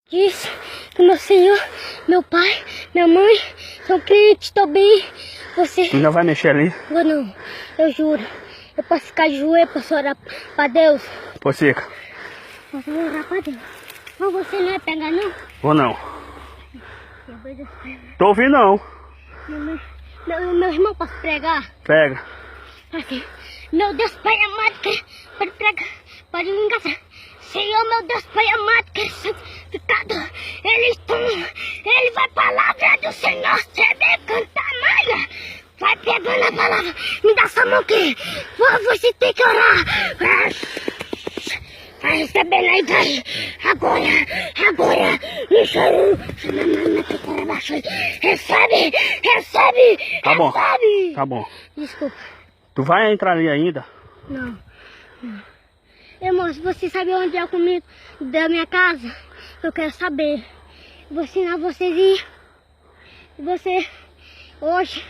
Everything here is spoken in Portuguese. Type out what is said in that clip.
Diz que meu Senhor, meu pai, minha mãe são crentes também. Você... Tu já vai mexer ali? Vou não, eu juro. Eu posso ficar de joelho, posso orar pra Deus. Pô, Seca. Posso orar pra Deus. Mas você não é pegar não? Vou não. Tô ouvindo não. Meu irmão, posso pregar? Pega. Assim. Meu Deus, Pai amado, pode pregar, pode me engatar. Senhor, meu Deus, Pai amado, que é santificado. Ele vai palavra do Senhor, você vem cantar mais. Vai pegando a palavra, me dá essa mão aqui. Você tem que orar. Vai recebendo aí, vai. Agora. Recebe. Tá bom. Recebe. Tá bom. Desculpa. Tu vai entrar ali ainda? Não. Irmão, se você sabe onde é o caminho da minha casa, eu quero saber. Vou ensinar vocês a ir. E você, hoje,